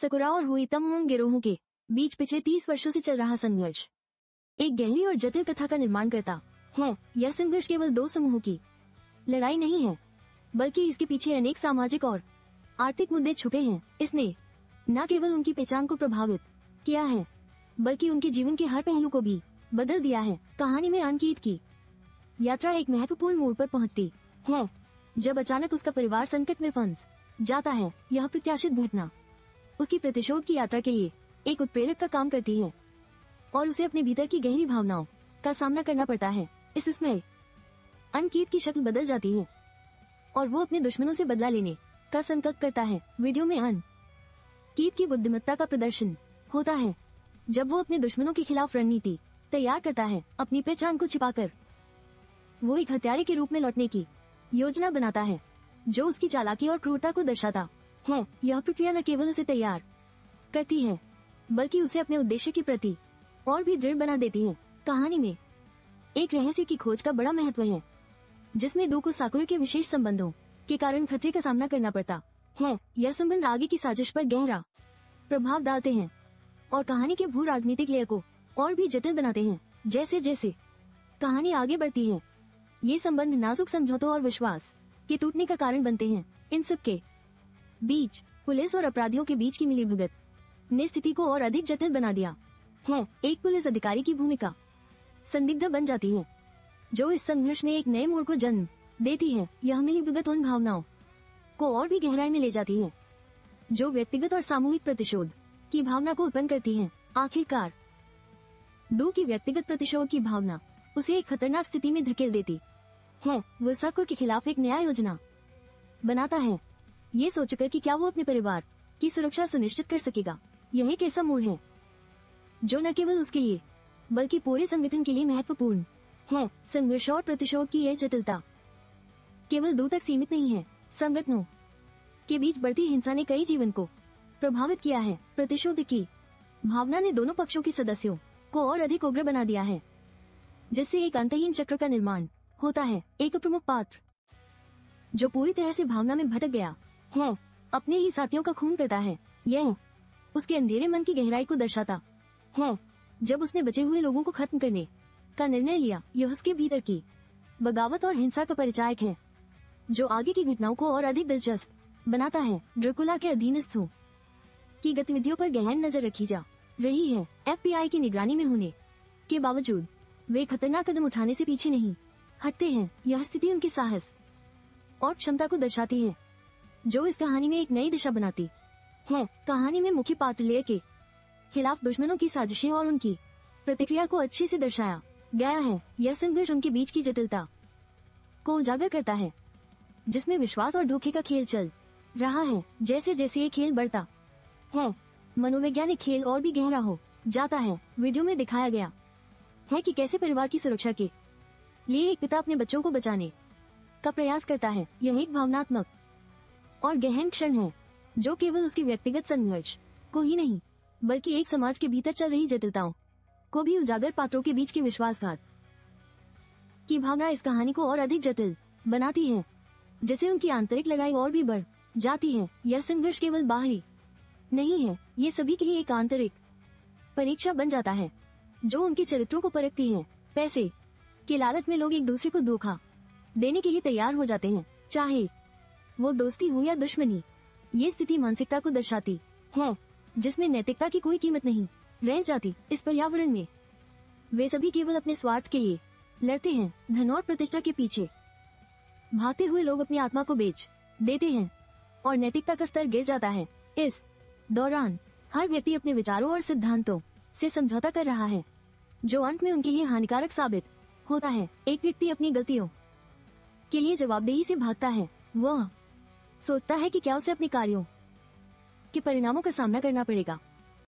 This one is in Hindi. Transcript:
सकुरा और हुईतम गिरोहों के बीच पिछले 30 वर्षों से चल रहा संघर्ष एक गहरी और जटिल कथा का निर्माण करता है। यह संघर्ष केवल दो समूहों की लड़ाई नहीं है, बल्कि इसके पीछे अनेक सामाजिक और आर्थिक मुद्दे छुपे हैं। इसने न केवल उनकी पहचान को प्रभावित किया है, बल्कि उनके जीवन के हर पहलू को भी बदल दिया है। कहानी में अंकित की यात्रा एक महत्वपूर्ण मोड़ पर पहुंचती है, जब अचानक उसका परिवार संकट में फंस जाता है। यह प्रत्याशित घटना उसकी प्रतिशोध की यात्रा के लिए एक उत्प्रेरक का काम करती है और उसे अपने भीतर की गहरी भावनाओं का सामना करना पड़ता है। इसमें अंकित की शक्ल बदल जाती है और वो अपने दुश्मनों से बदला लेने का संकल्प करता है। वीडियो में अंकित की बुद्धिमत्ता का प्रदर्शन होता है, जब वो अपने दुश्मनों के खिलाफ रणनीति तैयार करता है। अपनी पहचान को छिपाकर वो एक हत्यारे के रूप में लौटने की योजना बनाता है, जो उसकी चालाकी और क्रूरता को दर्शाता है। यह प्रक्रिया न केवल उसे तैयार करती है, बल्कि उसे अपने उद्देश्य के प्रति और भी दृढ़ बना देती है। कहानी में एक रहस्य की खोज का बड़ा महत्व है, जिसमें दो को साकुरा के विशेष संबंधों के कारण खतरे का सामना करना पड़ता है। यह संबंध आगे की साजिश पर गहरा प्रभाव डालते हैं और कहानी के भू राजनीतिक लेयर को और भी जटिल बनाते हैं। जैसे जैसे कहानी आगे बढ़ती है, ये संबंध नाजुक समझौतों और विश्वास के टूटने का कारण बनते हैं। इन सब के बीच पुलिस और अपराधियों के बीच की मिलीभगत ने स्थिति को और अधिक जटिल बना दिया है। एक पुलिस अधिकारी की भूमिका संदिग्ध बन जाती है, जो इस संघर्ष में एक नए मोड़ को जन्म देती है। यह मिलीभगत उन भावनाओं को और भी गहराई में ले जाती है, जो व्यक्तिगत और सामूहिक प्रतिशोध की भावना को उत्पन्न करती है। आखिरकार दो की व्यक्तिगत प्रतिशोध की भावना उसे एक खतरनाक स्थिति में धकेल देती है। वो साकुरा के खिलाफ एक नया योजना बनाता है, ये सोचकर कि क्या वो अपने परिवार की सुरक्षा सुनिश्चित कर सकेगा। यह एक ऐसा मोड़ है जो न केवल उसके लिए बल्कि पूरे संगठन के लिए महत्वपूर्ण है। संघर्ष और प्रतिशोध की यह जटिलता केवल दो तक सीमित नहीं है। संगठनों के बीच बढ़ती हिंसा ने कई जीवन को प्रभावित किया है। प्रतिशोध की भावना ने दोनों पक्षों के सदस्यों को और अधिक उग्र बना दिया है, जिससे एक अंतहीन चक्र का निर्माण होता है। एक प्रमुख पात्र जो पूरी तरह से भावना में भटक गया है, अपने ही साथियों का खून करता है। यह उसके अंधेरे मन की गहराई को दर्शाता है। जब उसने बचे हुए लोगों को खत्म करने का निर्णय लिया, यह उसके भीतर की बगावत और हिंसा का परिचायक है, जो आगे की घटनाओं को और अधिक दिलचस्प बनाता है। ड्रैकुला के अधीनस्थों की गतिविधियों पर गहन नजर रखी जा रही है। FBI की निगरानी में होने के बावजूद वे खतरनाक कदम उठाने से पीछे नहीं हटते हैं। यह स्थिति उनके साहस और क्षमता को दर्शाती है, जो इस कहानी में एक नई दिशा बनाती है। कहानी में मुख्य पात्र लेयर के खिलाफ दुश्मनों की साजिशें और उनकी प्रतिक्रिया को अच्छे से दर्शाया गया है। यह संघर्ष उनके बीच की जटिलता को उजागर करता है, जिसमें विश्वास और धोखे का खेल चल रहा है। जैसे जैसे ये खेल बढ़ता है, मनोवैज्ञानिक खेल और भी गहरा हो जाता है। वीडियो में दिखाया गया है कि कैसे परिवार की सुरक्षा के लिए एक पिता अपने बच्चों को बचाने का प्रयास करता है। यह एक भावनात्मक और गहन क्षण है, जो केवल उसके व्यक्तिगत संघर्ष को ही नहीं, बल्कि एक समाज के भीतर चल रही जटिलताओं को भी उजागर। पात्रों के बीच की विश्वासघात की भावना इस कहानी को और अधिक जटिल बनाती है, जिससे उनकी आंतरिक लड़ाई और भी बढ़ जाती है। यह संघर्ष केवल बाहरी नहीं है, ये सभी के लिए एक आंतरिक परीक्षा बन जाता है, जो उनके चरित्रों को परखती है। पैसे के लालच में लोग एक दूसरे को धोखा देने के लिए तैयार हो जाते हैं, चाहे वो दोस्ती हो या दुश्मनी। ये स्थिति मानसिकता को दर्शाती है, जिसमें नैतिकता की कोई कीमत नहीं रह जाती। इस पर्यावरण में वे सभी केवल अपने स्वार्थ के लिए लड़ते हैं। धन और प्रतिष्ठा के पीछे भागते हुए लोग अपनी आत्मा को बेच देते हैं और नैतिकता का स्तर गिर जाता है। इस दौरान हर व्यक्ति अपने विचारों और सिद्धांतों से समझौता कर रहा है, जो अंत में उनके लिए हानिकारक साबित होता है। एक व्यक्ति अपनी गलतियों के लिए जवाबदेही से भागता है। वह सोचता है कि क्या उसे अपने कार्यों के परिणामों का सामना करना पड़ेगा।